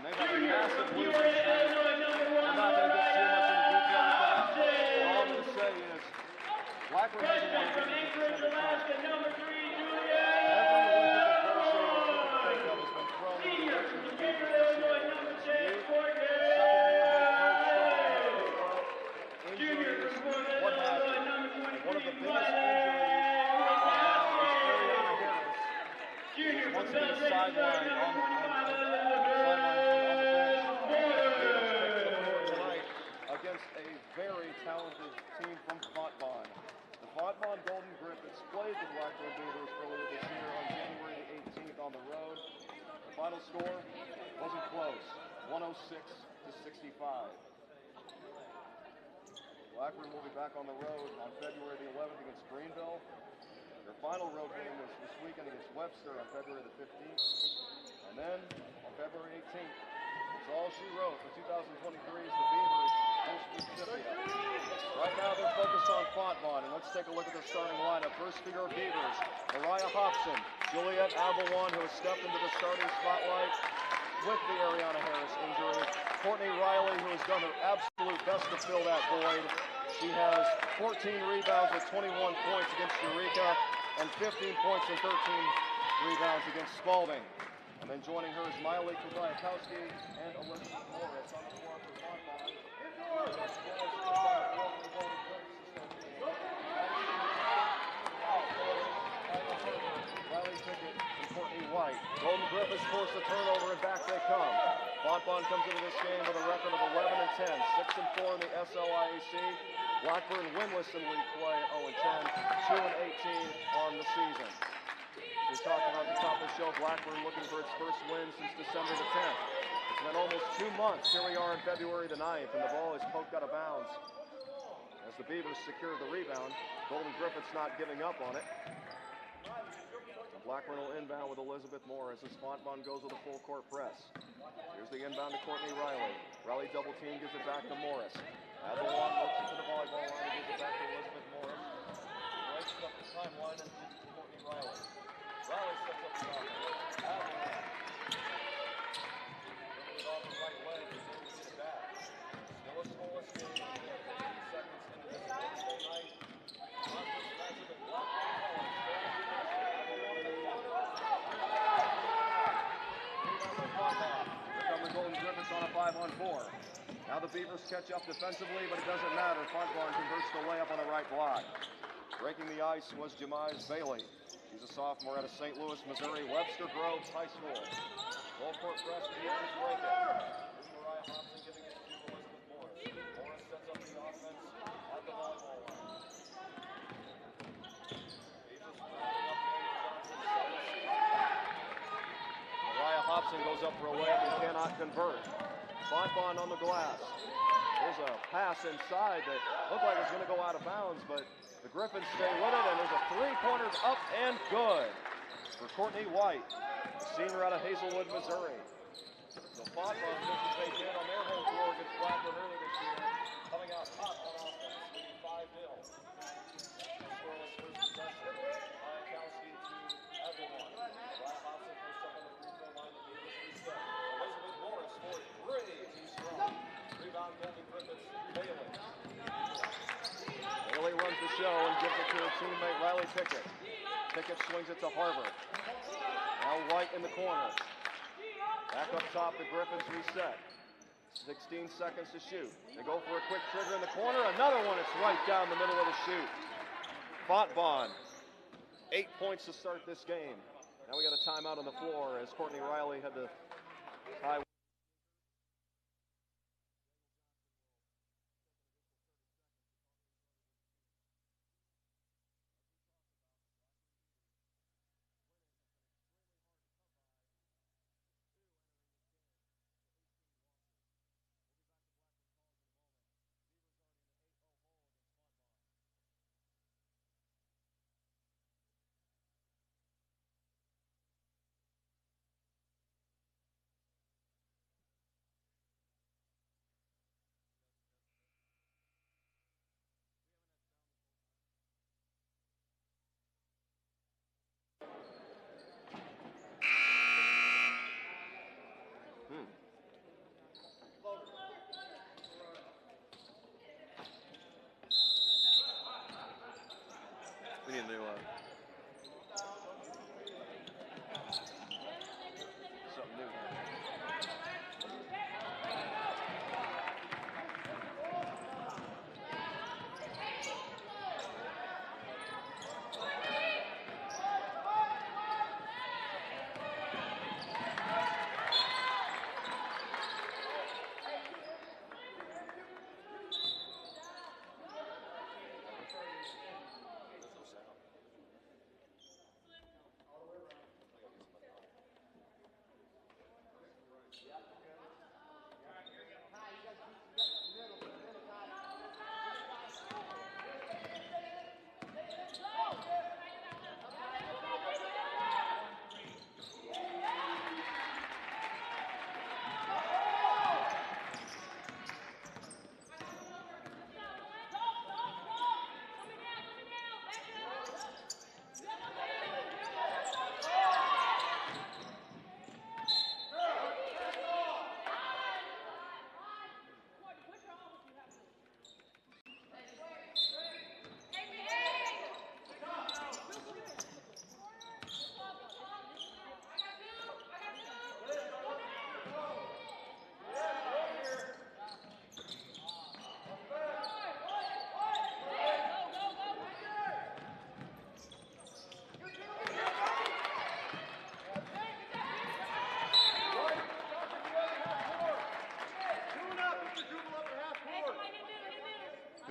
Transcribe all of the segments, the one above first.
And they've had a massive losing streak. We're not going to get too much into detail with that. All I'm going to say is Blackburn hasn't won a game since December 10th. Every lick of adversity that you can think of has been thrown in the direction of the Beavers this year. Whether it's youth, second-year head coach injuries, what have you. And one of the biggest injuries right now is Ariana Harris. She's once been sidelined on the bench. Tonight against a very talented team from Fontbonne. The Fontbonne Golden Griffins played the Blackburn Beavers earlier this year on January the 18th on the road. The final score wasn't close, 106-65. Blackburn will be back on the road on February the 11th against Greenville. Their final road game was this weekend against Webster on February the 15th. And then on February 18th, it's all she wrote for 2023 is the Beavers host Mississippi. Right now they're focused on Fontbonne, and let's take a look at the starting lineup. First for your Beavers, Mariah Hobson, Juliet Abalwan, who has stepped into the starting spotlight with the Ariana Harris injury. Courtney Riley, who has done her absolute best to fill that void. She has 14 rebounds with 21 points against Eureka and 15 points and 13 rebounds against Spalding. And then joining her is Miley Kubayakowski and Elizabeth Morris on the floor for Fontbonne. Riley Pickett and Courtney White. Golden Griffins force a turnover and back they come. Fontbonne comes into this game with a record of 11-10, 6-4 in the SLIAC. Blackburn winless in league play at 0-10, 2-18 on the season. We talked about at the top of the show, Blackburn looking for its first win since December the 10th. It's been almost 2 months. Here we are on February the 9th, and the ball is poked out of bounds as the Beavers secure the rebound. Golden Griffins not giving up on it. Blackburn will inbound with Elizabeth Morris as Fontbonne goes with a full court press. Here's the inbound to Courtney Riley. Riley double team, gives it back to Morris. Avalon looks into the volleyball line and gives it back to Elizabeth Morris. Breaks up the timeline and gives it to Courtney Riley. Riley sets up the offense. Avalon. It off the right leg and then gets it back. Still a scoreless game. 15 seconds into this Wednesday night. Blackburn's massive and Blackburn Here come the Golden Griffins on a 5-on-4. Now the Beavers catch up defensively, but it doesn't matter. Fontbonne converts the layup on the right block. Breaking the ice was Jemize Bailey. She's a sophomore out of St. Louis, Missouri, Webster Groves High School. Full court press, the Beavers break it. Here's Mariah Hobson giving it to Elizabeth Morris. Morris sets up the offense at the volleyball line. Beavers running up Mariah Hobson goes up for a layup and cannot convert. Fontbonne on the glass. There's a pass inside that looked like it was going to go out of bounds, but the Griffins stay with it, and there's a three-pointer up and good for Courtney White, a senior out of Hazelwood, Missouri. So Fontbonne just as they did on their home floor against Blackburn earlier this year, coming out hot on offense, leading 5-0. Scoreless first possession. Bayakowski to Avalon. Mariah Hobson posts up on the free throw line. The Beavers reset. Elizabeth Morris for 3. Too strong. Rebound Golden Griffins. Bailey. Bailey runs the show and gives it to her teammate Riley Pickett. Pickett swings it to Harvard. Now White in the corner. Back up top, the Griffins reset. 16 seconds to shoot. They go for a quick trigger in the corner. Another one, it's right down the middle of the shoot. Fontbonne, 8 points to start this game. Now we got a timeout on the floor as Courtney Riley had to tie. into something new.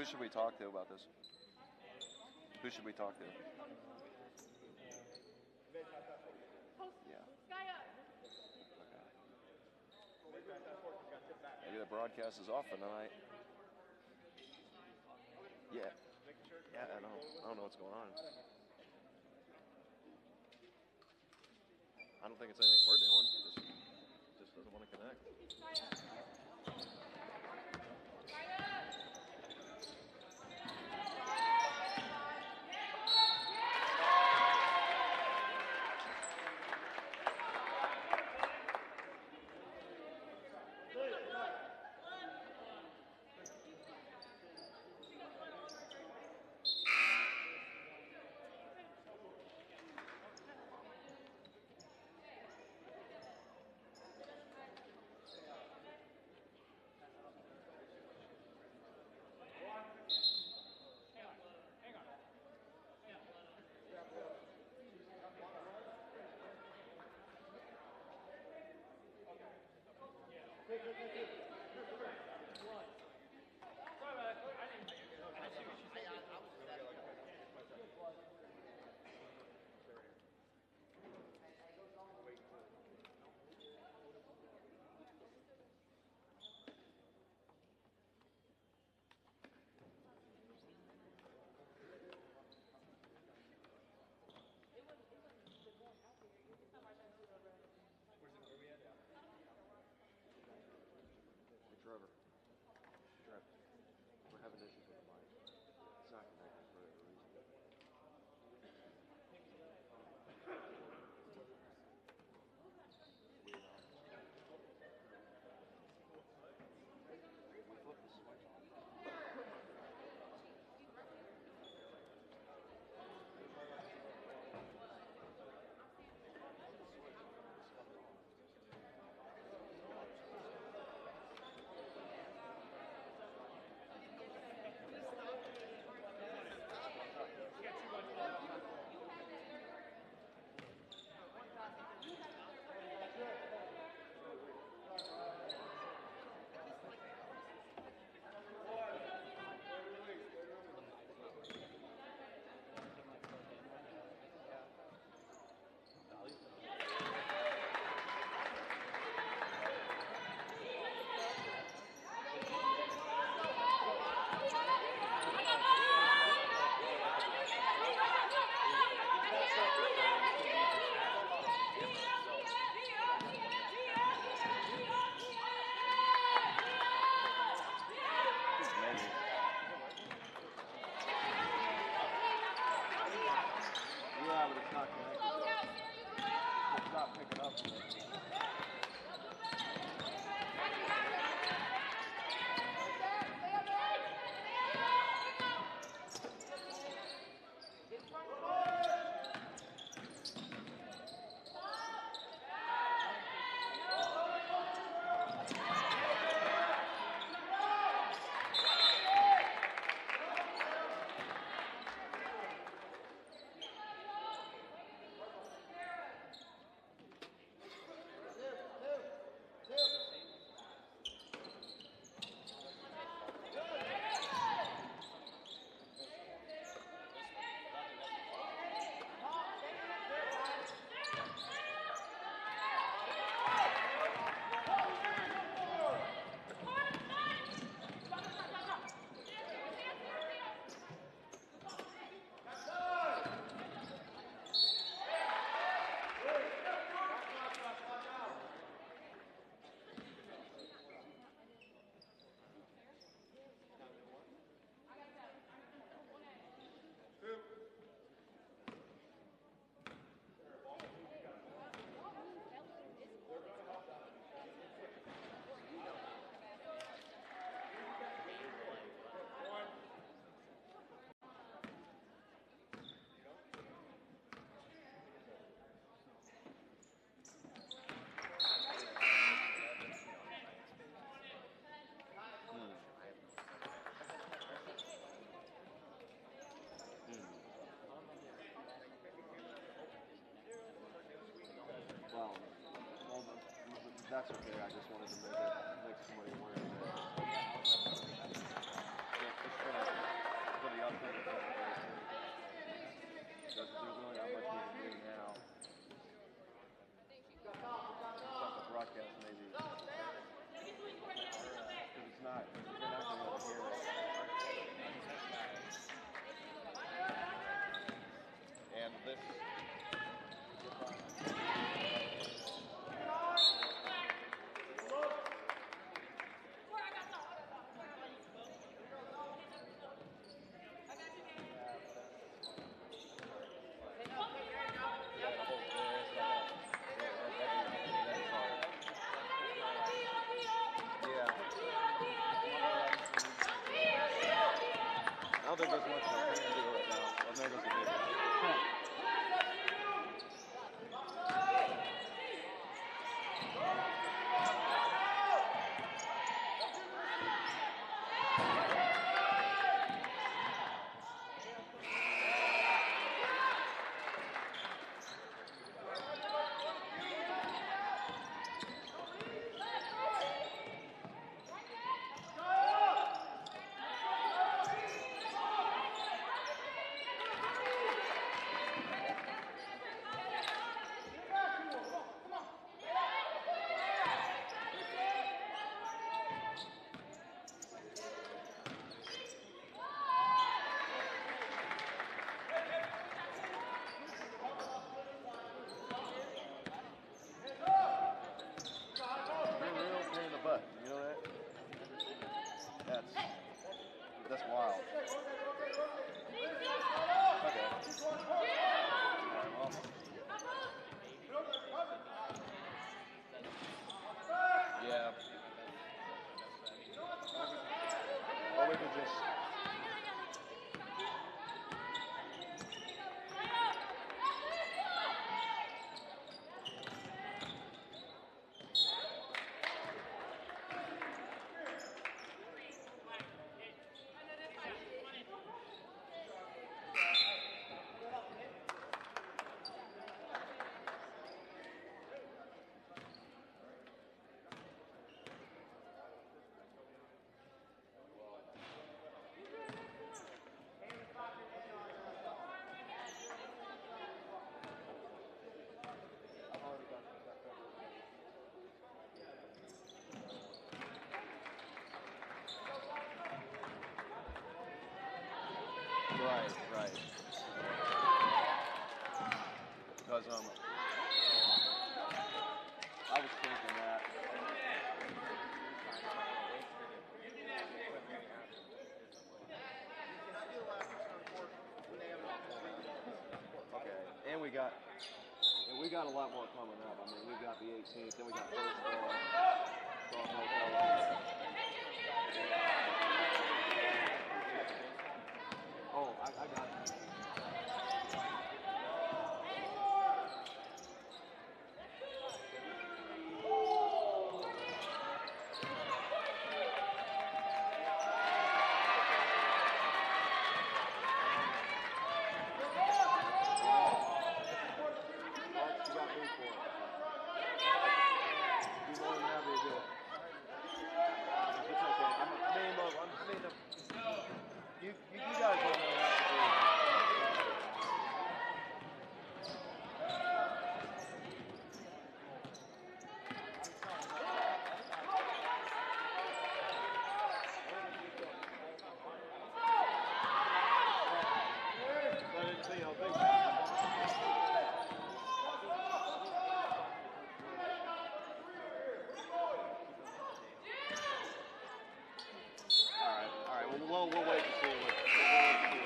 Who should we talk to about this? Who should we talk to? Yeah. Okay. Maybe the broadcast is off for the night. Yeah. Yeah, I don't know what's going on. I don't think it's anything we're doing. Just doesn't want to connect. That's okay. I just wanted to make somebody aware of that. For the upcoming days too. Because there's really not much we can do now. Except the broadcast maybe. Because it's not, you're not going to be able to hear it. And this. I don't think there's much I can do right now. Well, there goes the video. That's wild. Okay. Yeah. Or we could just. Right. Because I was thinking that. Okay, and we got a lot more coming up. I mean, we got the 18th, then we got baseball. Oh, I got it. We'll wait to see what's going to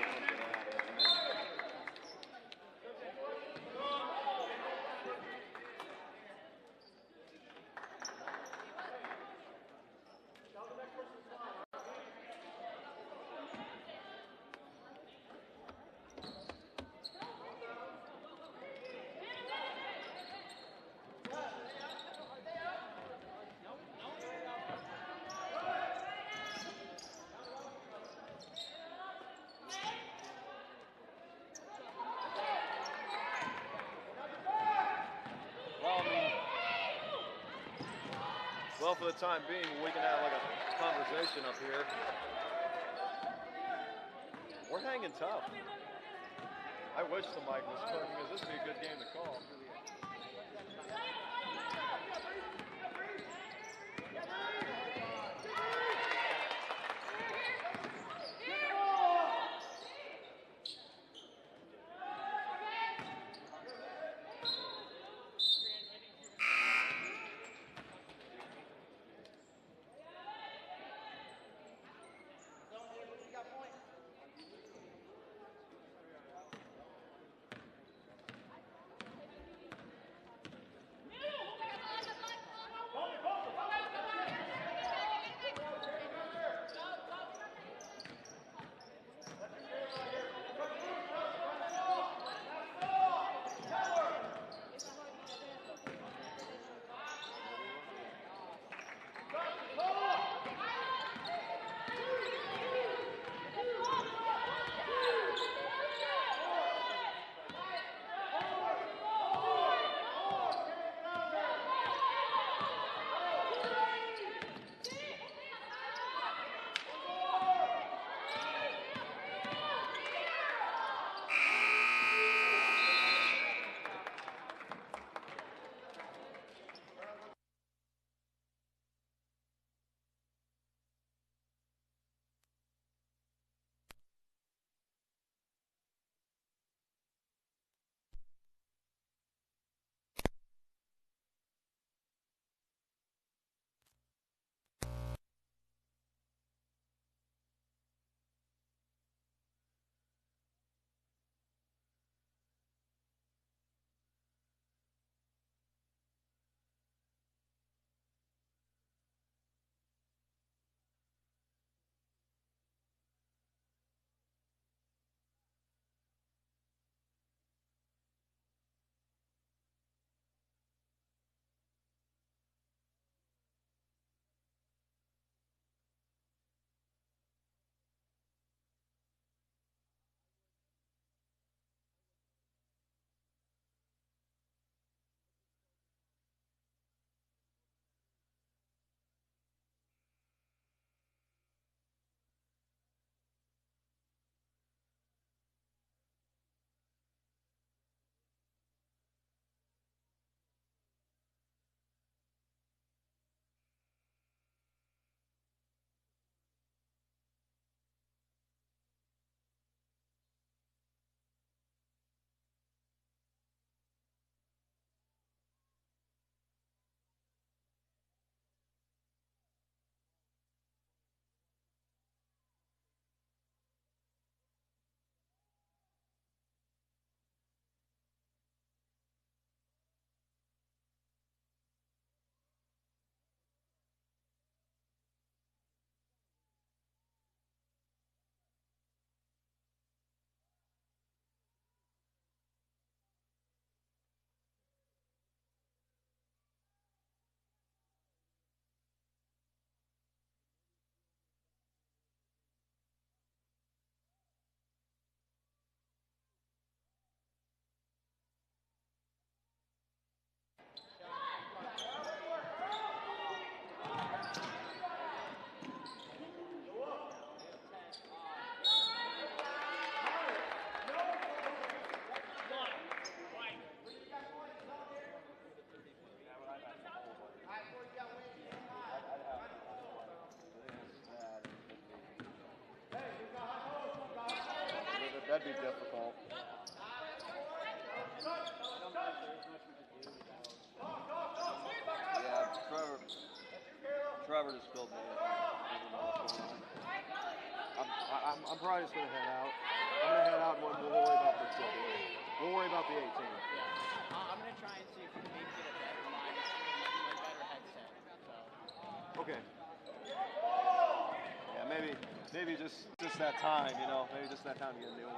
for the time being. We can have like a conversation up here. We're hanging tough. I wish the mic was working because this would be a good game to call. That'd be difficult. Yeah, Trevor just filled me in. I'm probably just going to head out. I'm going to head out and we'll worry about the ticket. We'll worry about the 18. Yeah. I'm going to try and see if we can maybe get a better line, a better headset. So. Okay. Yeah, maybe just that time, you know, maybe just that time to get a new one.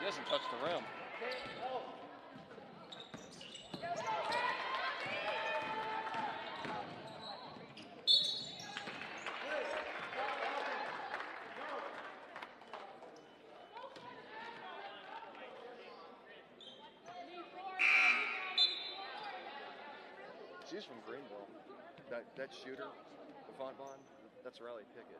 doesn't touch the rim. She's from Greenville. That shooter, the Fontbonne, that's Riley Pickett.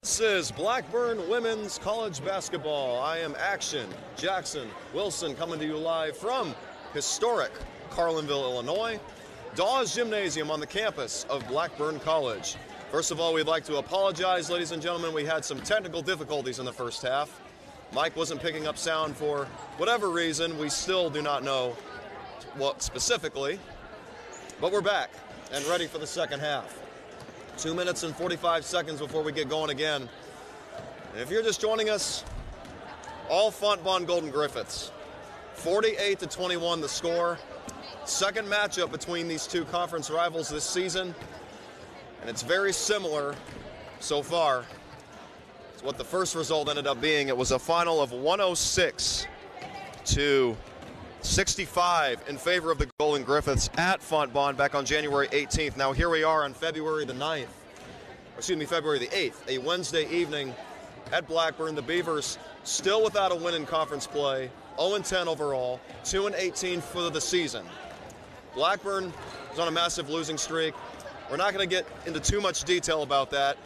This is Blackburn Women's College Basketball. I am Action Jackson Wilson coming to you live from historic Carlinville, Illinois. Dawes Gymnasium on the campus of Blackburn College. First of all, we'd like to apologize, ladies and gentlemen. We had some technical difficulties in the first half. Mike wasn't picking up sound for whatever reason. We still do not know what specifically, but we're back and ready for the second half. 2 minutes and 45 seconds before we get going again. And if you're just joining us, all Fontbonne Golden Griffiths. 48-21 the score. Second matchup between these two conference rivals this season. And it's very similar so far to what the first result ended up being. It was a final of 106-65 in favor of the Golden Griffiths at Fontbonne back on January 18th. Now here we are on February the 8th, a Wednesday evening at Blackburn. The Beavers still without a win in conference play, 0-10 overall, 2-18 for the season. Blackburn is on a massive losing streak. We're not going to get into too much detail about that.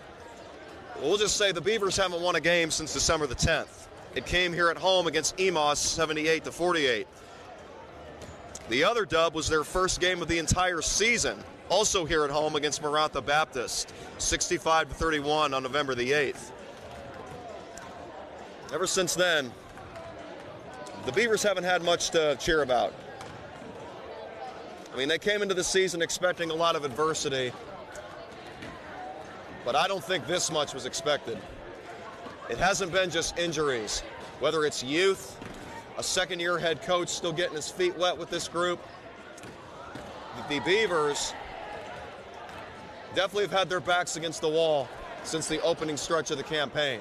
We'll just say the Beavers haven't won a game since December the 10th. It came here at home against Emos, 78-48. The other dub was their first game of the entire season, also here at home against Marantha Baptist, 65-31 on November the 8th. Ever since then, the Beavers haven't had much to cheer about. I mean, they came into the season expecting a lot of adversity, but I don't think this much was expected. It hasn't been just injuries, whether it's youth, a second-year head coach still getting his feet wet with this group. The Beavers definitely have had their backs against the wall since the opening stretch of the campaign.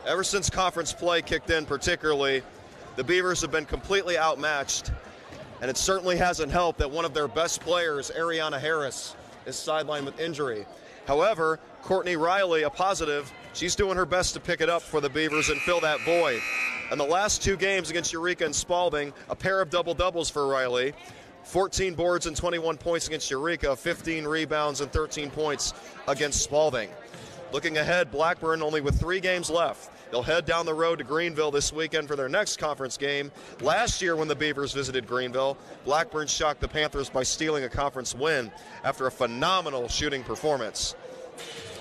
Ever since conference play kicked in particularly, the Beavers have been completely outmatched, and it certainly hasn't helped that one of their best players, Ariana Harris, is sidelined with injury. However, Courtney Riley, a positive, she's doing her best to pick it up for the Beavers and fill that void. In the last two games against Eureka and Spalding, a pair of double-doubles for Riley. 14 boards and 21 points against Eureka, 15 rebounds and 13 points against Spalding. Looking ahead, Blackburn only with 3 games left. They'll head down the road to Greenville this weekend for their next conference game. Last year when the Beavers visited Greenville, Blackburn shocked the Panthers by stealing a conference win after a phenomenal shooting performance.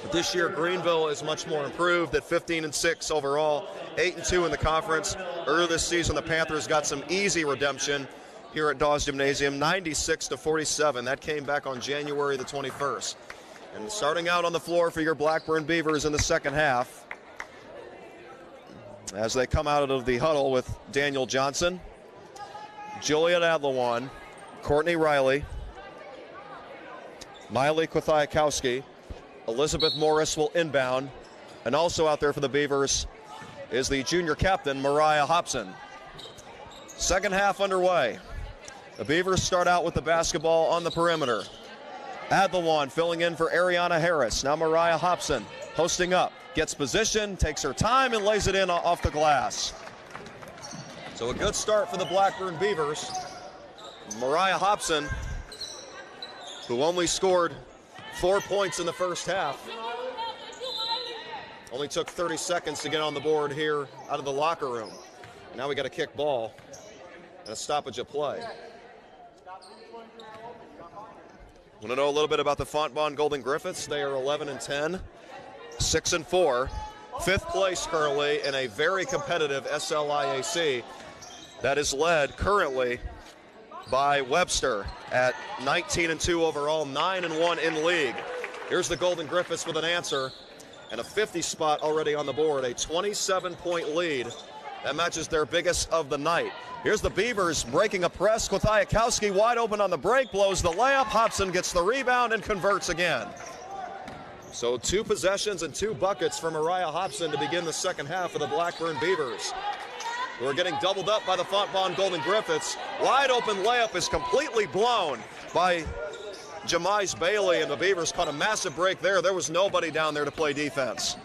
But this year, Greenville is much more improved at 15-6 overall, 8-2 in the conference. Earlier this season, the Panthers got some easy redemption here at Dawes Gymnasium, 96-47. That came back on January the 21st. And starting out on the floor for your Blackburn Beavers in the second half, as they come out of the huddle with Daniel Johnson, Juliet Adlawan, Courtney Riley, Miley Kwathiakowski, Elizabeth Morris will inbound, and also out there for the Beavers is the junior captain, Mariah Hobson. Second half underway. The Beavers start out with the basketball on the perimeter. Adlawan filling in for Ariana Harris. Now Mariah Hobson posting up, gets position, takes her time, and lays it in off the glass. So a good start for the Blackburn Beavers. Mariah Hobson, who only scored 4 points in the first half, only took 30 seconds to get on the board here out of the locker room. Now we got a kick ball and a stoppage of play. Want to know a little bit about the Fontbonne Golden Griffiths? They are 11-10, 6-4, fifth place currently in a very competitive SLIAC that is led currently by Webster at 19-2 overall, 9-1 in league. Here's the Golden Griffiths with an answer and a 50 spot already on the board, a 27-point lead. That matches their biggest of the night. Here's the Beavers breaking a press. Kwathiakowski wide open on the break, blows the layup. Hobson gets the rebound and converts again. So 2 possessions and 2 buckets for Mariah Hobson to begin the second half of the Blackburn Beavers, who are getting doubled up by the Fontbonne Golden Griffiths. Wide open layup is completely blown by Jemice Bailey, and the Beavers caught a massive break there. There was nobody down there to play defense.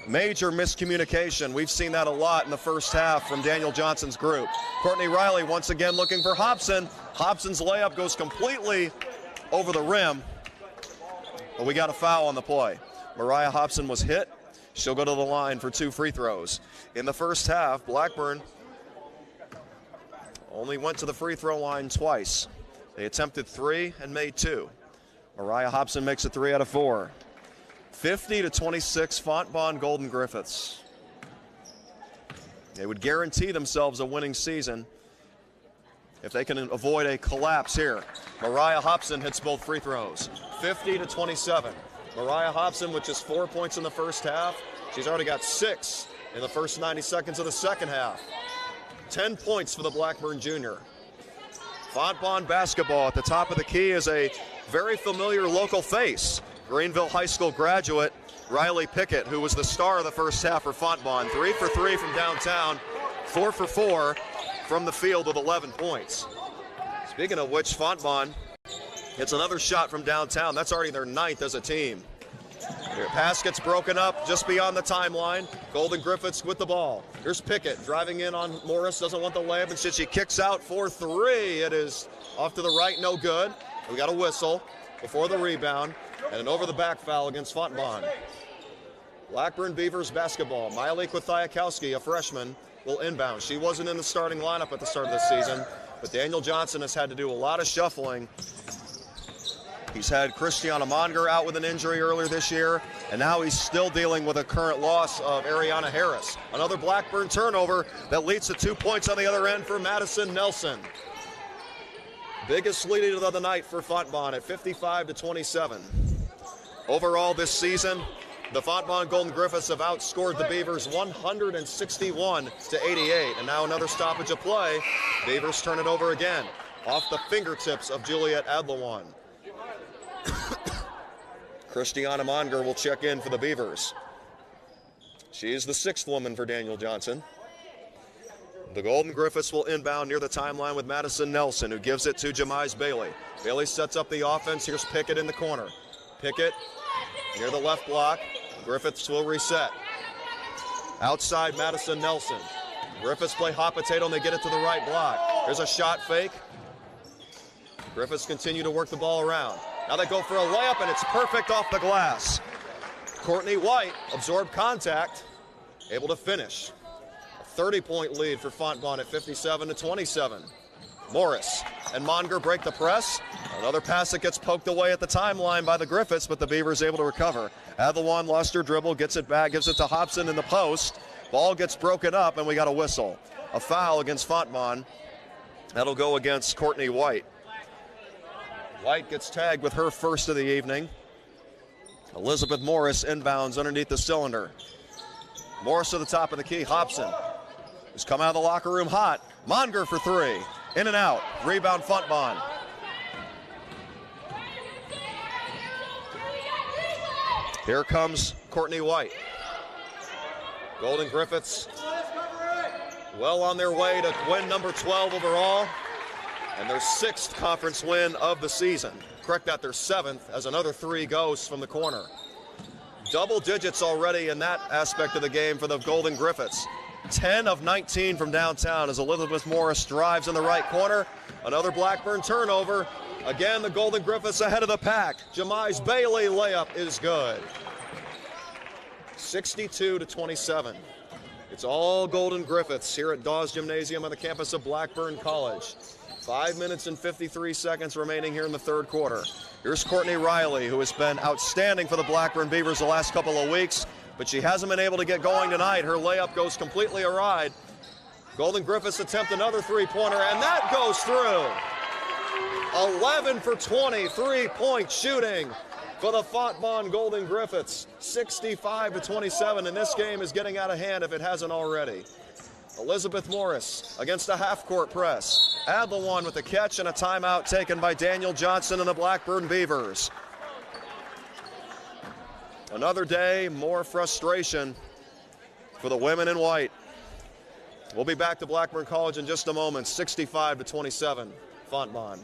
Major miscommunication. We've seen that a lot in the first half from Daniel Johnson's group. Courtney Riley once again looking for Hobson. Hobson's layup goes completely over the rim, but we got a foul on the play. Mariah Hobson was hit. She'll go to the line for 2 free throws. In the first half, Blackburn only went to the free throw line twice. They attempted 3 and made 2. Mariah Hobson makes it 3 out of 4. 50-26 Fontbonne Golden Griffiths. They would guarantee themselves a winning season if they can avoid a collapse here. Mariah Hobson hits both free throws. 50-27. Mariah Hobson with just 4 points in the first half. She's already got 6 in the first 90 seconds of the second half. 10 points for the Blackburn junior. Fontbonne basketball at the top of the key is a very familiar local face. Greenville High School graduate Riley Pickett, who was the star of the first half for Fontbonne. 3 for 3 from downtown, 4 for 4 from the field with 11 points. Speaking of which, Fontbonne gets another shot from downtown. That's already their 9th as a team. Their pass gets broken up just beyond the timeline. Golden Griffiths with the ball. Here's Pickett driving in on Morris, doesn't want the layup, and she kicks out for 3. It is off to the right, no good. We got a whistle before the rebound, and an over-the-back foul against Fontbonne. Blackburn Beavers basketball. Miley Kwathiakowski, a freshman, will inbound. She wasn't in the starting lineup at the start of the season, but Daniel Johnson has had to do a lot of shuffling. He's had Christiana Monger out with an injury earlier this year, and now he's still dealing with a current loss of Ariana Harris. Another Blackburn turnover that leads to 2 points on the other end for Madison Nelson. Biggest lead of the night for Fontbonne at 55-27. Overall this season, the Fontbonne Golden Griffiths have outscored the Beavers 161-88. And now another stoppage of play. Beavers turn it over again off the fingertips of Juliet Adlawan. Christiana Monger will check in for the Beavers. She is the 6th woman for Daniel Johnson. The Golden Griffiths will inbound near the timeline with Madison Nelson, who gives it to Jemize Bailey. Bailey sets up the offense. Here's Pickett in the corner. Pickett near the left block. Griffiths will reset. Outside Madison Nelson. Griffiths play hot potato and they get it to the right block. There's a shot fake. Griffiths continue to work the ball around. Now they go for a layup and it's perfect off the glass. Courtney White absorbed contact, able to finish. A 30-point lead for Fontbonne at 57-27. Morris and Monger break the press. Another pass that gets poked away at the timeline by the Griffiths, but the Beavers able to recover. Adlawan lost her dribble, gets it back, gives it to Hobson in the post. Ball gets broken up, and we got a whistle. A foul against Fontbonne. That'll go against Courtney White. White gets tagged with her first of the evening. Elizabeth Morris inbounds underneath the cylinder. Morris to the top of the key. Hobson, who's come out of the locker room hot. Monger for 3. In and out. Rebound Fontbonne. Here comes Courtney White. Golden Griffiths well on their way to win number 12 overall and their 6th conference win of the season. Correct that, their 7th, as another 3 goes from the corner. Double digits already in that aspect of the game for the Golden Griffiths. 10 of 19 from downtown as Elizabeth Morris drives in the right corner. Another Blackburn turnover. Again, the Golden Griffiths ahead of the pack. Jemize Bailey layup is good. 62-27. It's all Golden Griffiths here at Dawes Gymnasium on the campus of Blackburn College. 5 minutes and 53 seconds remaining here in the third quarter. Here's Courtney Riley, who has been outstanding for the Blackburn Beavers the last couple of weeks, but she hasn't been able to get going tonight. Her layup goes completely awry. Golden Griffiths attempt another three-pointer, and that goes through. 11 for 20, three-point shooting for the Fontbonne Golden Griffiths. 65-27, and this game is getting out of hand if it hasn't already. Elizabeth Morris against a half-court press. Adlawan with the catch and a timeout taken by Daniel Johnson and the Blackburn Beavers. Another day, more frustration for the women in white. We'll be back to Blackburn College in just a moment. 65-27, Fontbonne.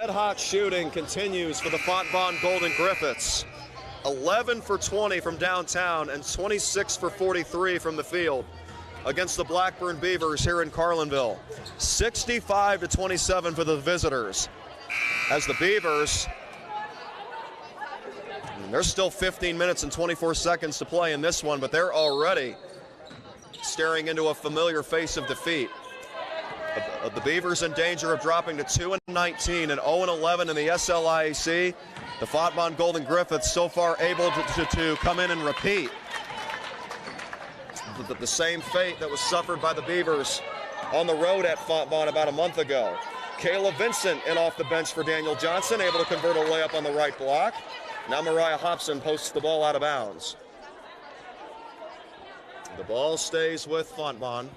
Red hot shooting continues for the Fontbonne Golden Griffiths. 11 for 20 from downtown and 26 for 43 from the field against the Blackburn Beavers here in Carlinville. 65-27 for the visitors. As the Beavers, there's still 15 minutes and 24 seconds to play in this one, but they're already staring into a familiar face of defeat. The Beavers in danger of dropping to 2-19 and 0-11 in the SLIAC. The Fontbonne Golden Griffiths so far able to come in and repeat the same fate that was suffered by the Beavers on the road at Fontbonne about a month ago. Kayla Vincent in off the bench for Daniel Johnson, able to convert a layup on the right block. Now Mariah Hobson posts the ball out of bounds. The ball stays with Fontbonne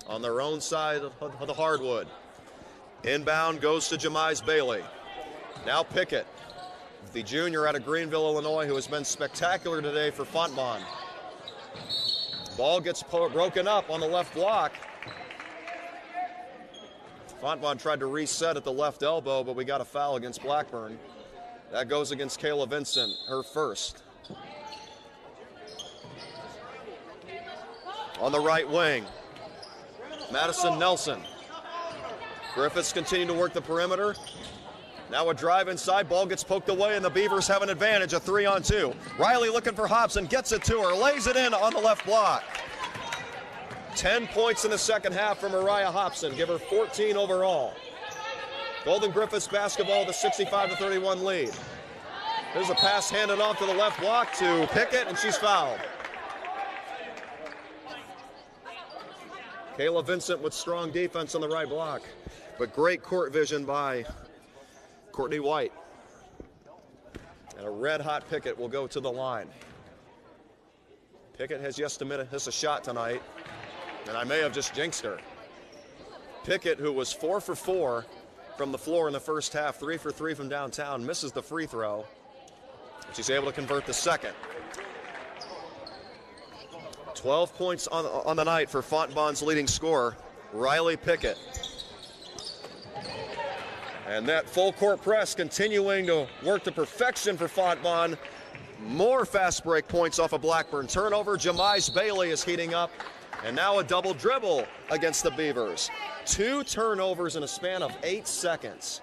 on their own side of the hardwood. Inbound goes to Jemize Bailey. Now Pickett, the junior out of Greenville, Illinois, who has been spectacular today for Fontbonne. Ball gets broken up on the left block. Fontbonne tried to reset at the left elbow, but we got a foul against Blackburn. That goes against Kayla Vincent, her first. On the right wing, Madison Nelson. Griffiths continue to work the perimeter. Now a drive inside, ball gets poked away, and the Beavers have an advantage, a 3-on-2. Riley looking for Hobson, gets it to her, lays it in on the left block. 10 points in the second half for Mariah Hobson, give her 14 overall. Golden Griffiths basketball with a 65-31 lead. There's a pass handed off to the left block to Pickett, and she's fouled. Kayla Vincent with strong defense on the right block, but great court vision by Courtney White. And a red-hot Pickett will go to the line. Pickett has yet to miss a shot tonight, and I may have just jinxed her. Pickett, who was 4 for 4 from the floor in the first half, 3 for 3 from downtown, misses the free throw. She's able to convert the second. 12 points on the night for Fontbonne's leading scorer, Riley Pickett. And that full court press continuing to work to perfection for Fontbonne. More fast break points off a Blackburn turnover. Jemize Bailey is heating up. And now a double dribble against the Beavers. 2 turnovers in a span of 8 seconds.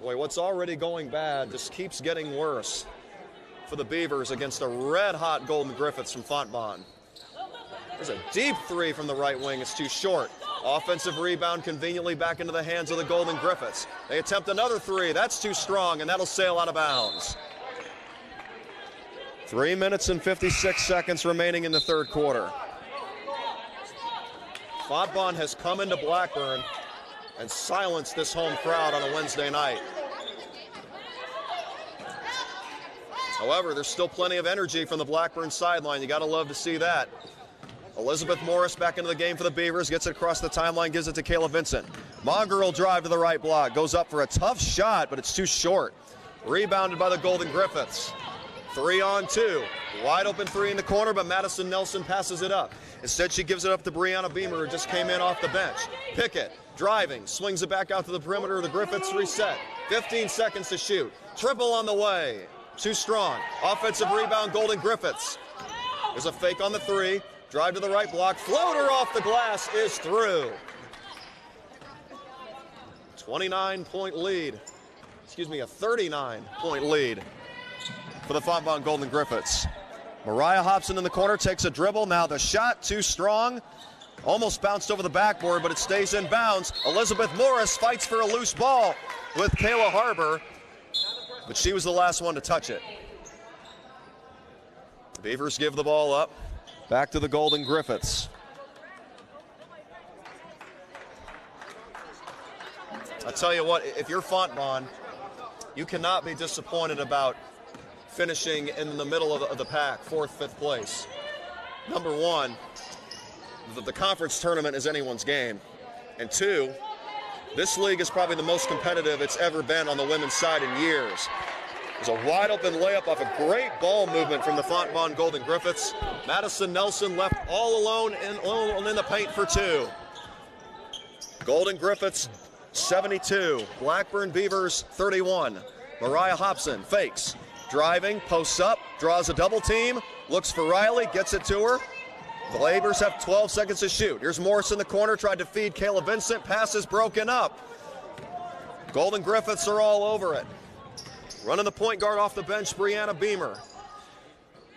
Boy, what's already going bad just keeps getting worse for the Beavers against a red-hot Golden Griffiths from Fontbonne. There's a deep three from the right wing. It's too short. Offensive rebound conveniently back into the hands of the Golden Griffiths. They attempt another three. That's too strong, and that'll sail out of bounds. 3 minutes and 56 seconds remaining in the third quarter. Fontbonne has come into Blackburn and silenced this home crowd on a Wednesday night. However, there's still plenty of energy from the Blackburn sideline. You gotta love to see that. Elizabeth Morris back into the game for the Beavers, gets it across the timeline, gives it to Kayla Vincent. Monger will drive to the right block, goes up for a tough shot, but it's too short. Rebounded by the Golden Griffiths. 3-on-2, wide open three in the corner, but Madison Nelson passes it up. Instead, she gives it up to Brianna Beamer, who just came in off the bench. Pickett, driving, swings it back out to the perimeter. The Griffiths reset. 15 seconds to shoot. Triple on the way. Too strong. Offensive rebound, Golden Griffiths. There's a fake on the three. Drive to the right block. Floater off the glass is through. 29-point lead. Excuse me, a 39-point lead for the Fontbonne Golden Griffiths. Mariah Hobson in the corner takes a dribble. Now the shot too strong. Almost bounced over the backboard, but it stays in bounds. Elizabeth Morris fights for a loose ball with Kayla Harbour, but she was the last one to touch it. The Beavers give the ball up. Back to the Golden Griffiths. I tell you what, if you're Fontbonne, you cannot be disappointed about finishing in the middle of the pack, 4th, 5th place. Number one, the conference tournament is anyone's game. And 2, this league is probably the most competitive it's ever been on the women's side in years. There's a wide open layup off a great ball movement from the Fontbonne Golden Griffiths. Madison Nelson left all alone in the paint for 2. Golden Griffiths 72, Blackburn Beavers 31. Mariah Hobson fakes, driving, posts up, draws a double team, looks for Riley, gets it to her. The Beavers have 12 seconds to shoot. Here's Morris in the corner, tried to feed Kayla Vincent, pass is broken up. Golden Griffiths are all over it. Running the point guard off the bench, Brianna Beamer.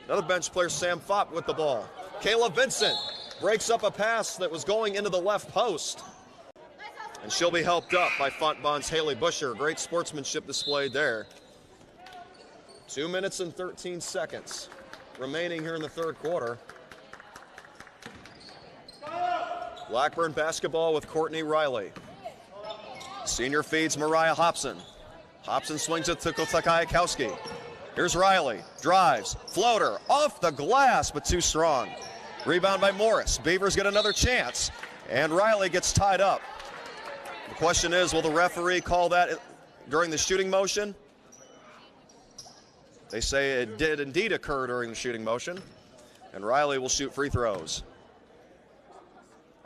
Another bench player, Sam Fopp, with the ball. Kayla Vincent breaks up a pass that was going into the left post. And she'll be helped up by Fontbonne's Haley Busher. Great sportsmanship displayed there. 2 minutes and 13 seconds remaining here in the third quarter. Blackburn basketball with Courtney Riley. Senior feeds Mariah Hobson. Hobson swings it to Takayakowski. Here's Riley, drives, floater, off the glass, but too strong. Rebound by Morris. Beavers get another chance, and Riley gets tied up. The question is, will the referee call that during the shooting motion? They say it did indeed occur during the shooting motion, and Riley will shoot free throws.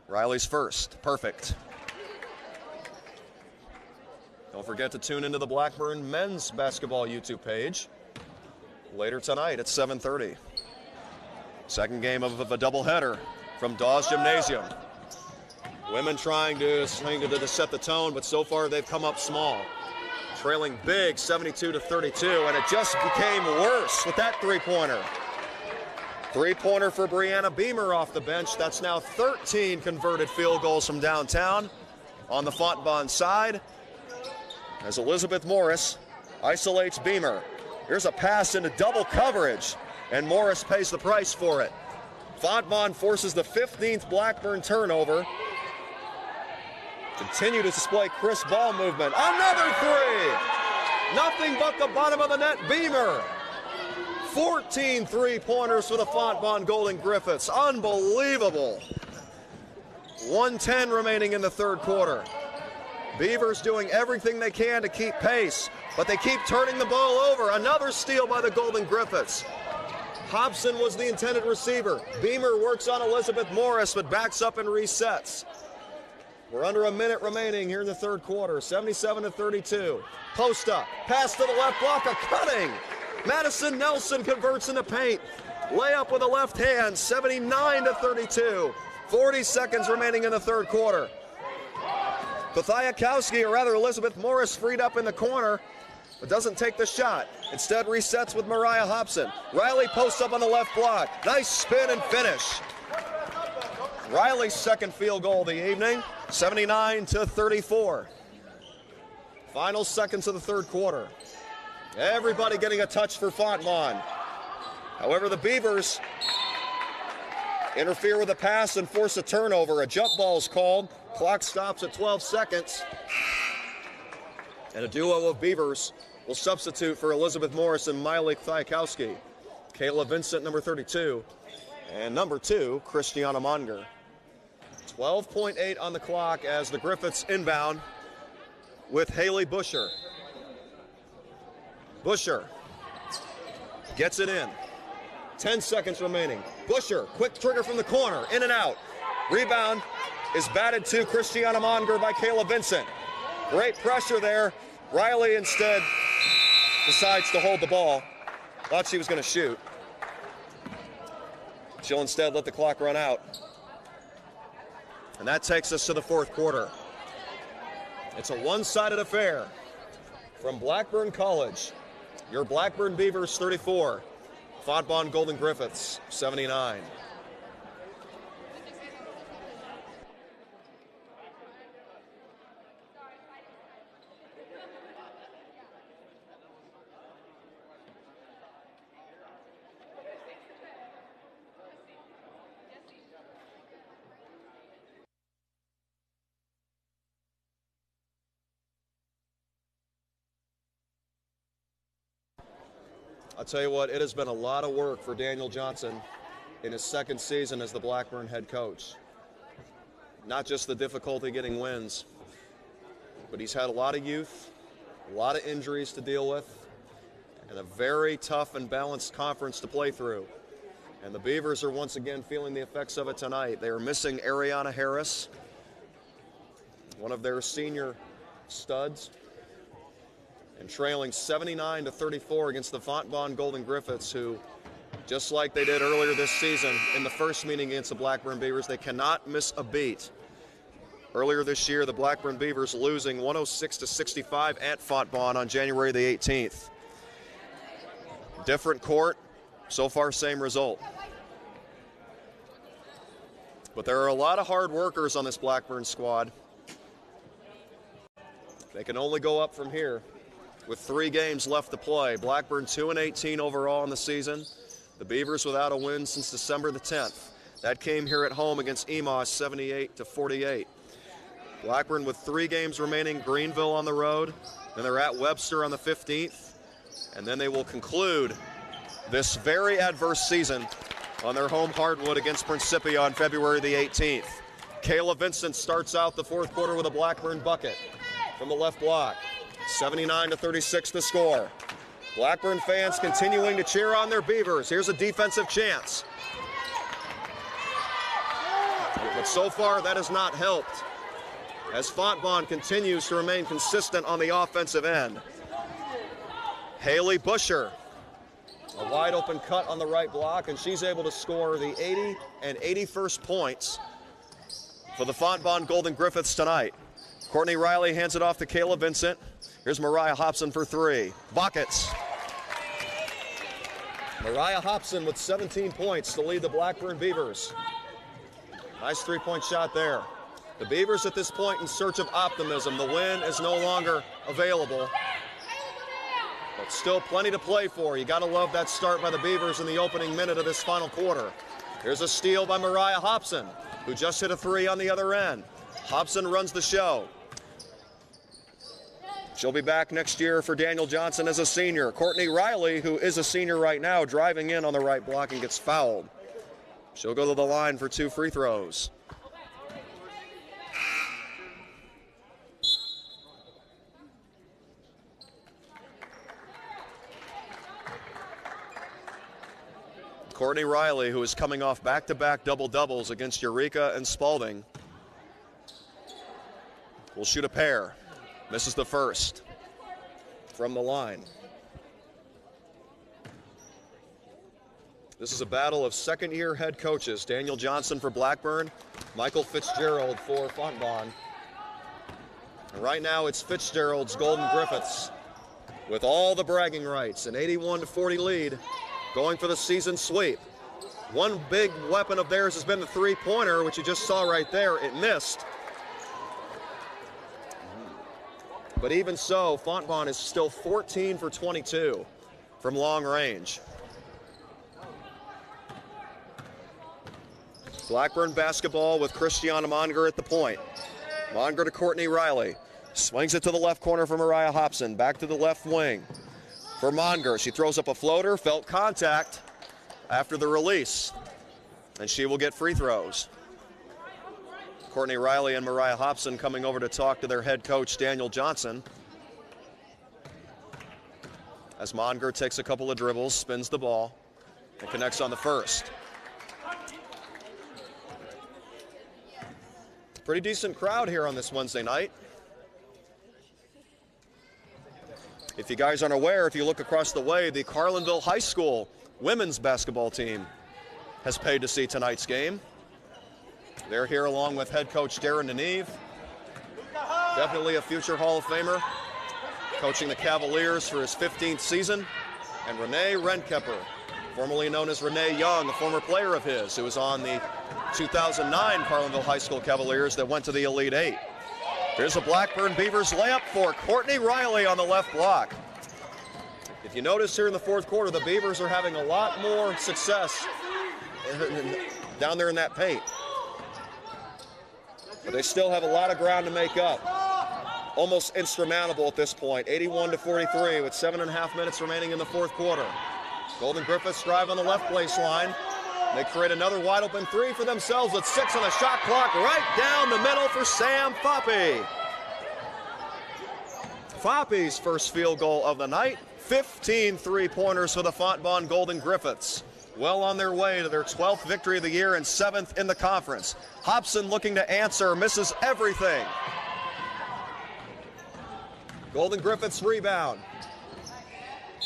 Riley's first, perfect. Don't forget to tune into the Blackburn men's basketball YouTube page later tonight at 7:30. Second game of a doubleheader from Dawes Gymnasium. Women trying to set the tone, but so far they've come up small. Trailing big, 72-32, and it just became worse with that three-pointer. Three-pointer for Brianna Beamer off the bench. That's now 13 converted field goals from downtown on the Fontbonne side. As Elizabeth Morris isolates Beamer. Here's a pass into double coverage, and Morris pays the price for it. Fontbonne forces the 15th Blackburn turnover. Continue to display crisp ball movement. Another three! Nothing but the bottom of the net, Beamer. 14 three-pointers for the Fontbonne Golden Griffiths. Unbelievable. 1:10 remaining in the third quarter. Beavers doing everything they can to keep pace, but they keep turning the ball over. Another steal by the Golden Griffiths. Hobson was the intended receiver. Beamer works on Elizabeth Morris, but backs up and resets. We're under a minute remaining here in the third quarter, 77-32. Post up, pass to the left block, a cutting. Madison Nelson converts in the paint. Layup with the left hand, 79-32. 40 seconds remaining in the third quarter. Pathayakowski, or rather Elizabeth Morris, freed up in the corner, but doesn't take the shot. Instead resets with Mariah Hobson. Riley posts up on the left block. Nice spin and finish. Riley's second field goal of the evening, 79-34. Final seconds of the third quarter. Everybody getting a touch for Fontbonne. However, the Beavers interfere with the pass and force a turnover. A jump ball is called. Clock stops at 12 seconds. And a duo of Beavers will substitute for Elizabeth Morris and Miley Thyakowski. Kayla Vincent, number 32, and number 2, Christiana Monger. 12.8 on the clock as the Griffiths inbound with Haley Busher. Busher gets it in. 10 seconds remaining. Busher, quick trigger from the corner, in and out. Rebound is batted to Christiana Monger by Kayla Vincent. Great pressure there. Riley instead decides to hold the ball. Thought she was going to shoot. She'll instead let the clock run out. And that takes us to the fourth quarter. It's a one-sided affair. From Blackburn College, your Blackburn Beavers 34, Fontbonne Golden Griffiths 79. I'll tell you what, it has been a lot of work for Daniel Johnson in his second season as the Blackburn head coach. Not just the difficulty getting wins, but he's had a lot of youth, a lot of injuries to deal with, and a very tough and balanced conference to play through. And the Beavers are once again feeling the effects of it tonight. They are missing Ariana Harris one of their senior studs, and trailing 79-34 against the Fontbonne Golden Griffiths, who, just like they did earlier this season in the first meeting against the Blackburn Beavers, they cannot miss a beat. Earlier this year, the Blackburn Beavers losing 106-65 at Fontbonne on January the 18th. Different court, so far same result. But there are a lot of hard workers on this Blackburn squad. They can only go up from here with 3 games left to play. Blackburn 2-18 overall in the season. The Beavers without a win since December the 10th. That came here at home against Emos 78-48. Blackburn with 3 games remaining, Greenville on the road. Then they're at Webster on the 15th. And then they will conclude this very adverse season on their home hardwood against Principia on February the 18th. Kayla Vincent starts out the fourth quarter with a Blackburn bucket from the left block. 79-36 the score. Blackburn fans continuing to cheer on their Beavers. Here's a defensive chance. But so far that has not helped, as Fontbonne continues to remain consistent on the offensive end. Haley Busher, a wide open cut on the right block, and she's able to score the 80 and 81st points for the Fontbonne Golden Griffiths tonight. Courtney Riley hands it off to Kayla Vincent. Here's Mariah Hobson for 3. Buckets. Mariah Hobson with 17 points to lead the Blackburn Beavers. Nice 3-point shot there. The Beavers at this point in search of optimism. The win is no longer available, but still plenty to play for. You got to love that start by the Beavers in the opening minute of this final quarter. Here's a steal by Mariah Hobson, who just hit a 3 on the other end. Hobson runs the show. She'll be back next year for Daniel Johnson as a senior. Courtney Riley, who is a senior right now, driving in on the right block and gets fouled. She'll go to the line for 2 free throws. Courtney Riley, who is coming off back-to-back double-doubles against Eureka and Spalding, will shoot a pair. Misses the first from the line. This is a battle of second-year head coaches. Daniel Johnson for Blackburn, Michael Fitzgerald for Fontbonne. And right now it's Fitzgerald's Golden Griffiths with all the bragging rights, an 81-40 lead, going for the season sweep. One big weapon of theirs has been the three-pointer, which you just saw right there. It missed. But even so, Fontbonne is still 14 for 22 from long range. Blackburn basketball with Christiana Monger at the point. Monger to Courtney Riley. Swings it to the left corner for Mariah Hobson. Back to the left wing for Monger. She throws up a floater, felt contact after the release, and she will get free throws. Courtney Riley and Mariah Hobson coming over to talk to their head coach, Daniel Johnson. As Monger takes a couple of dribbles, spins the ball, and connects on the first. Pretty decent crowd here on this Wednesday night. If you guys aren't aware, if you look across the way, the Carlinville High School women's basketball team has paid to see tonight's game. They're here along with head coach Darren Deneve, definitely a future Hall of Famer, coaching the Cavaliers for his 15th season, and Renee Renkepper, formerly known as Renee Young, a former player of his who was on the 2009 Carlinville High School Cavaliers that went to the Elite Eight. Here's a Blackburn Beavers layup for Courtney Riley on the left block. If you notice here in the fourth quarter, the Beavers are having a lot more success down there in that paint. But they still have a lot of ground to make up. Almost insurmountable at this point, 81-43 with 7.5 minutes remaining in the fourth quarter. Golden Griffiths drive on the left baseline. They create another wide open 3 for themselves with 6 on the shot clock, right down the middle for Sam Foppe. Foppe's first field goal of the night, 15 three-pointers for the Fontbonne Golden Griffiths. Well on their way to their 12th victory of the year and 7th in the conference. Hobson looking to answer, misses everything. Golden Griffiths rebound.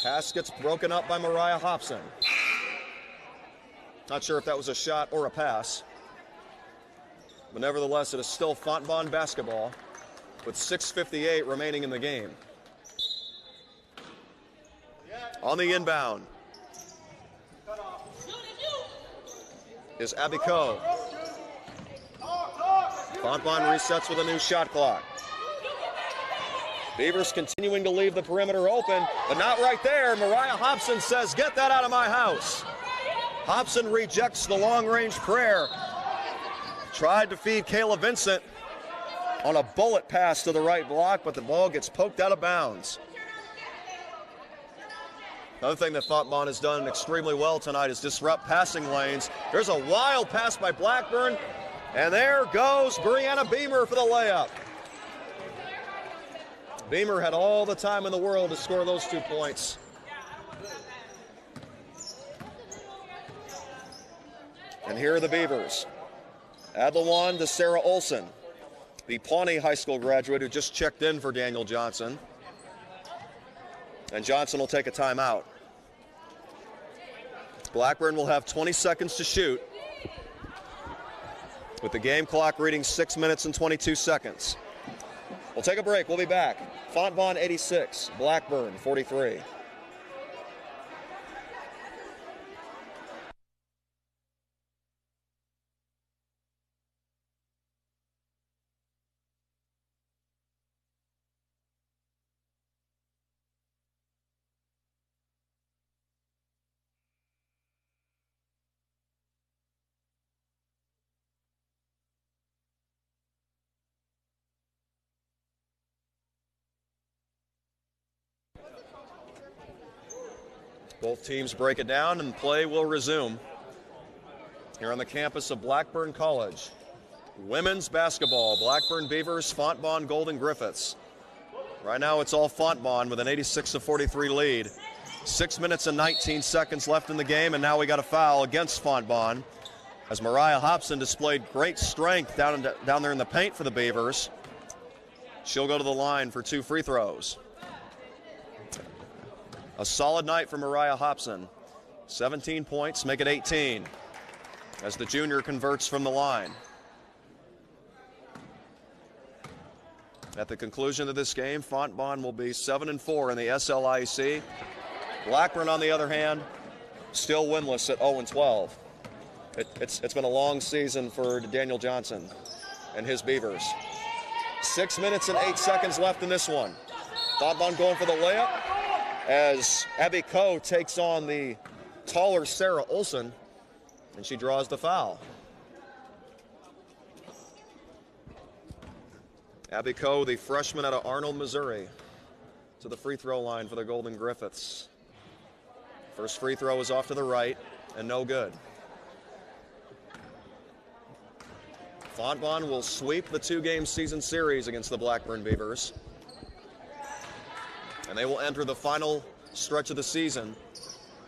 Pass gets broken up by Mariah Hobson. Not sure if that was a shot or a pass. But nevertheless, it is still Fontbonne basketball with 6:58 remaining in the game. On the inbound is Abby Coe. Fontbonne resets with a new shot clock. Beavers continuing to leave the perimeter open, but not right there. Mariah Hobson says, "Get that out of my house." Hobson rejects the long-range prayer. Tried to feed Kayla Vincent on a bullet pass to the right block, but the ball gets poked out of bounds. Another thing that Fontbonne has done extremely well tonight is disrupt passing lanes. There's a wild pass by Blackburn, and there goes Brianna Beamer for the layup. Beamer had all the time in the world to score those 2 points. And here are the Beavers. Adlawan to Sarah Olson, the Pawnee High School graduate who just checked in for Daniel Johnson. And Johnson will take a timeout. Blackburn will have 20 seconds to shoot, with the game clock reading 6 minutes and 22 seconds. We'll take a break. We'll be back. Fontbonne 86, Blackburn 43. Both teams break it down and play will resume here on the campus of Blackburn College. Women's basketball, Blackburn Beavers, Fontbonne Golden Griffiths. Right now it's all Fontbonne with an 86-43 lead. 6 minutes and 19 seconds left in the game, and now we got a foul against Fontbonne as Mariah Hobson displayed great strength down there in the paint for the Beavers. She'll go to the line for 2 free throws. A solid night for Mariah Hobson. 17 points, make it 18 as the junior converts from the line. At the conclusion of this game, Fontbonne will be 7-4 in the SLIAC. Blackburn, on the other hand, still winless at 0-12. It's been a long season for Daniel Johnson and his Beavers. 6 minutes and 8 seconds left in this one. Fontbonne going for the layup as Abby Coe takes on the taller Sarah Olson, and she draws the foul. Abby Coe, the freshman out of Arnold, Missouri, to the free throw line for the Golden Griffiths. First free throw is off to the right and no good. Fontbonne will sweep the 2-game season series against the Blackburn Beavers, and they will enter the final stretch of the season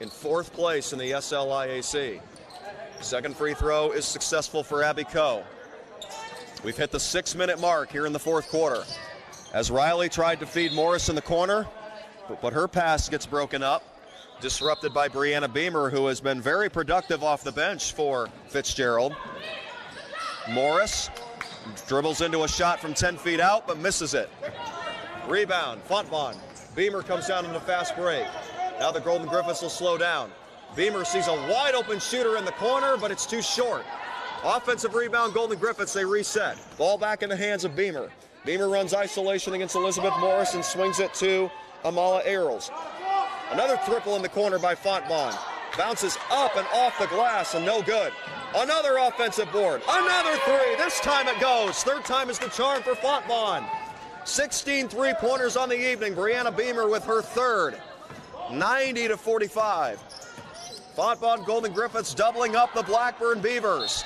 in 4th place in the SLIAC. Second free throw is successful for Abby Coe. We've hit the 6-minute mark here in the 4th quarter as Riley tried to feed Morris in the corner, but her pass gets broken up, disrupted by Brianna Beamer, who has been very productive off the bench for Fitzgerald. Morris dribbles into a shot from 10 feet out, but misses it. Rebound, Fontbonne. Beamer comes down in a fast break. Now the Golden Griffiths will slow down. Beamer sees a wide open shooter in the corner, but it's too short. Offensive rebound, Golden Griffiths, they reset. Ball back in the hands of Beamer. Beamer runs isolation against Elizabeth Morris and swings it to Amala Earls. Another triple in the corner by Fontbonne. Bounces up and off the glass and no good. Another offensive board. Another three. This time it goes. Third time is the charm for Fontbonne. 16 three-pointers on the evening. Brianna Beamer with her third. 90-45. Fontbonne Golden Griffiths doubling up the Blackburn Beavers.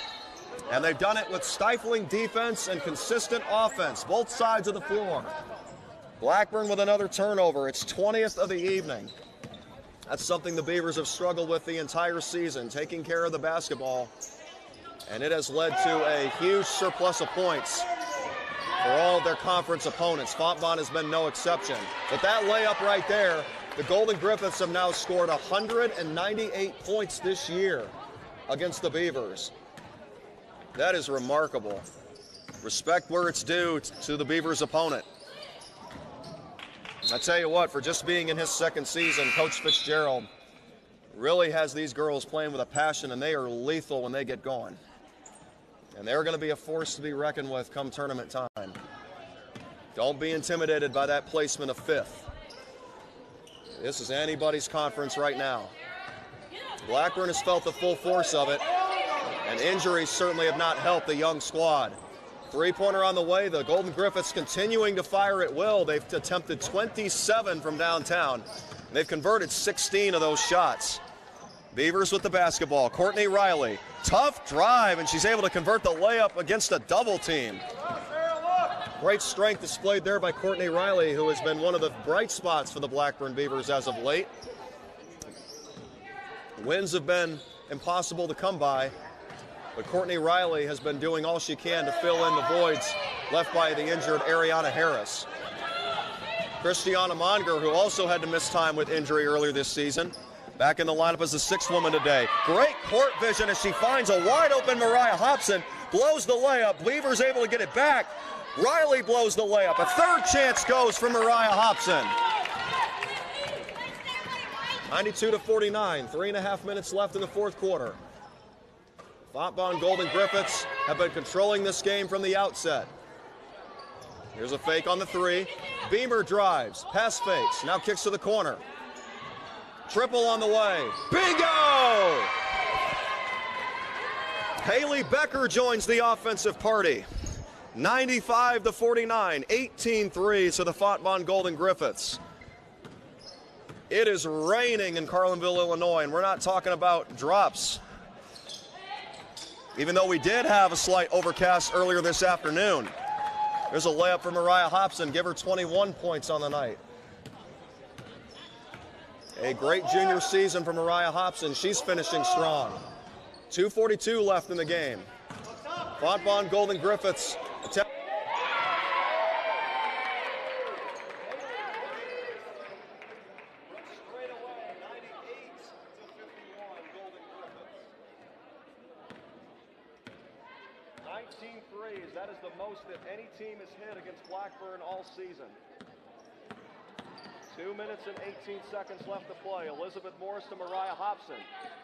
And they've done it with stifling defense and consistent offense, both sides of the floor. Blackburn with another turnover. It's 20th of the evening. That's something the Beavers have struggled with the entire season, taking care of the basketball. And it has led to a huge surplus of points. for all of their conference opponents. Fontbonne has been no exception. But that layup right there, the Golden Griffiths have now scored 198 points this year against the Beavers. That is remarkable. Respect where it's due to the Beavers' opponent. I tell you what, for just being in his second season, Coach Fitzgerald really has these girls playing with a passion, and they are lethal when they get going. And they're going to be a force to be reckoned with come tournament time. Don't be intimidated by that placement of 5th. This is anybody's conference right now. Blackburn has felt the full force of it, and injuries certainly have not helped the young squad. Three-pointer on the way. The Golden Griffiths continuing to fire at will. They've attempted 27 from downtown. They've converted 16 of those shots. Beavers with the basketball. Courtney Riley. Tough drive, and she's able to convert the layup against a double team. Great strength displayed there by Courtney Riley, who has been one of the bright spots for the Blackburn Beavers as of late. Wins have been impossible to come by, but Courtney Riley has been doing all she can to fill in the voids left by the injured Ariana Harris. Christiana Monger, who also had to miss time with injury earlier this season, back in the lineup as the 6th woman today. Great court vision as she finds a wide open Mariah Hobson, blows the layup. Beavers able to get it back. Riley blows the layup. A third chance goes for Mariah Hobson. 92-49, 3.5 minutes left in the fourth quarter. Fontbonne Golden Griffiths have been controlling this game from the outset. Here's a fake on the 3. Beamer drives, pass fakes, now kicks to the corner. Triple on the way. Bingo! Haley Becker joins the offensive party. 95-49, 18 threes to the Fontbonne Golden Griffiths. It is raining in Carlinville, Illinois, and we're not talking about drops. Even though we did have a slight overcast earlier this afternoon. There's a layup for Mariah Hobson, give her 21 points on the night. A great junior season for Mariah Hobson. She's finishing strong. 2:42 left in the game. Fontbonne Golden Griffiths attempt. Straight away, 98-51, Golden Griffiths. 19 threes, that is the most that any team has hit against Blackburn all season. 2 minutes and 18 seconds left to play. Elizabeth Morris to Mariah Hobson.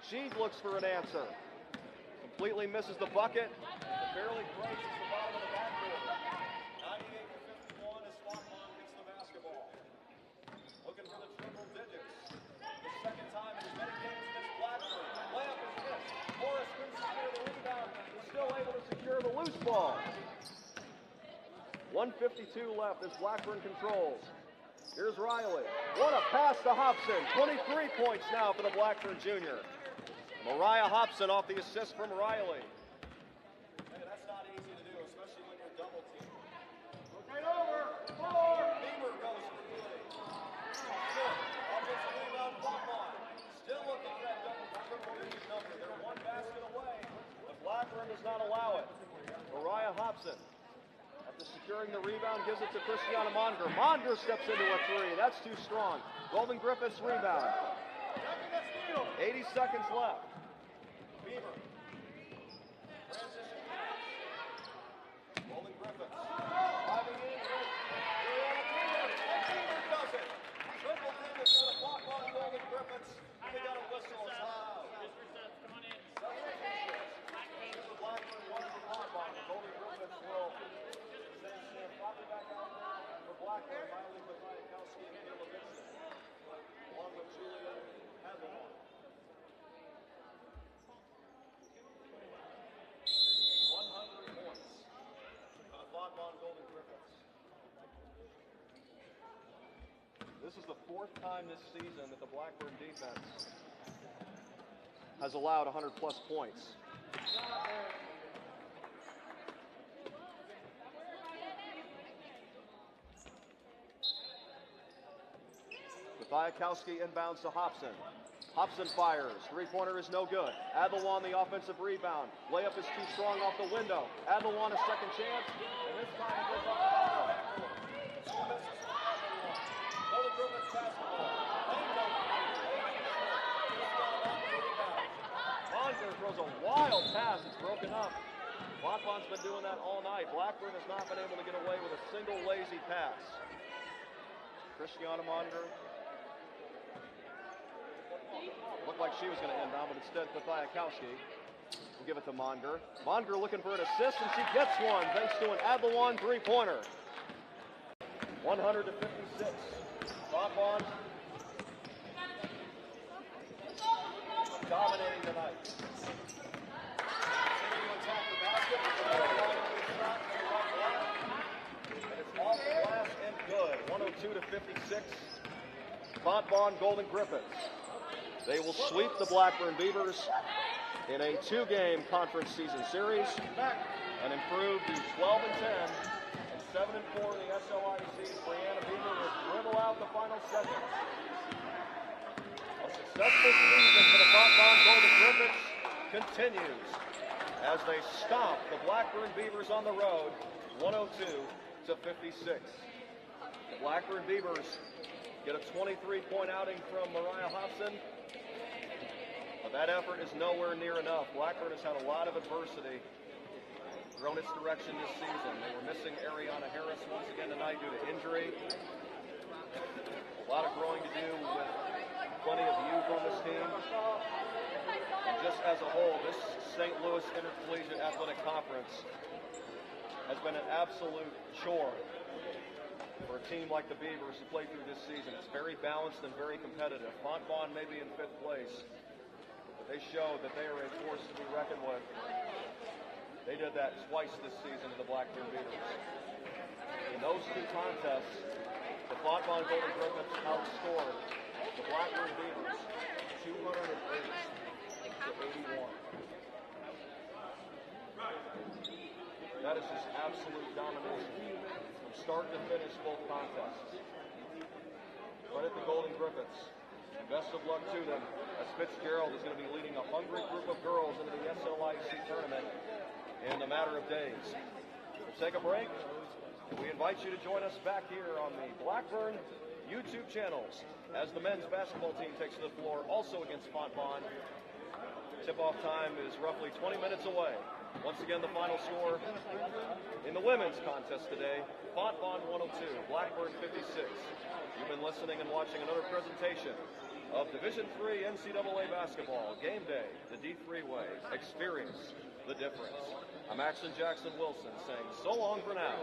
She looks for an answer. Completely misses the bucket. Barely breaks the bottom of the backboard. 98-51 as Fontbonne gets the basketball. Looking for the triple digits. The second time in as many games against Blackburn. Layup is missed. Morris couldn't secure the rebound. Is still able to secure the loose ball. 1:52 left as Blackburn controls. Here's Riley. What a pass to Hobson. 23 points now for the Blackburn junior. Mariah Hobson off the assist from Riley. Hey, that's not easy to do, especially when you're double teamed. Right over. Beamer goes for the lead. Offensive rebound, Fontbonne. Still looking for that triple-digit number. They're one basket away, but Blackburn does not allow it. Mariah Hobson, after securing the rebound, gives it to Christiana Monger. Monger steps into a 3. That's too strong. Golden Griffiths rebound. 80 seconds left. Beamer. Transition pass. Golden Griffiths. Driving in. Beamer does it. Triple digits for the Fontbonne Golden Griffiths. They got a whistle. It's loud. Here's the Blackburn one for Fontbonne. The Golden Griffiths will send Poppy back out for Blackburn. Riley Kwiatkowski and Kayla Vincent, along with Julia Hadlon. 100 points for the Fontbonne Golden Griffiths. This is the 4th time this season that the Blackburn defense has allowed 100-plus points. Kwiatkowski inbounds to Hobson. Hobson fires. Three-pointer is no good. Adelawan the offensive rebound. Layup is too strong off the window. Adelawan a second chance, and this time it goes off the ball. Golden Griffins basketball. Monger throws a wild pass. It's broken up. Fontbonne's been doing that all night. Blackburn has not been able to get away with a single lazy pass. Christiana Monger looked like she was going to end down, but instead Pathiakowski will give it to Monger. Monger looking for an assist, and she gets one thanks to an Adelawan three-pointer. 100 to 56. Fontbonne dominating tonight. And it's off the glass and good. 102 to 56. Fontbonne Golden Griffins. They will sweep the Blackburn Beavers in a two-game conference season series and improve to 12 and 10 and 7 and 4 in the SLIC. Brianna Beaver will dribble out the final seconds. A successful season for the Fontbonne Golden Griffins continues as they stomp the Blackburn Beavers on the road, 102 to 56. The Blackburn Beavers get a 23-point outing from Mariah Hobson, but that effort is nowhere near enough. Blackburn has had a lot of adversity thrown its direction this season. They were missing Ariana Harris once again tonight due to injury. A lot of growing to do with plenty of youth on this team. And just as a whole, this St. Louis Intercollegiate Athletic Conference has been an absolute chore for a team like the Beavers to play through this season. It's very balanced and very competitive. Fontbonne may be in 5th place, but they show that they are a force to be reckoned with. They did that twice this season to the Blackburn Beavers. In those two contests, the Fontbonne Golden Griffins outscored the Blackburn Beavers 208 to 81. That is just absolute domination from start to finish both contests. Credit the Golden Griffins. And best of luck to them as Fitzgerald is going to be leading a hungry group of girls into the SLIC tournament in a matter of days. We'll take a break. We invite you to join us back here on the Blackburn YouTube channels as the men's basketball team takes to the floor, also against Fontbonne. Tip-off time is roughly 20 minutes away. Once again, the final score in the women's contest today, Fontbonne 102, Blackburn 56. You've been listening and watching another presentation of Division III NCAA basketball. Game day, the D3 way. Experience the difference. I'm Axon Jackson Wilson saying so long for now.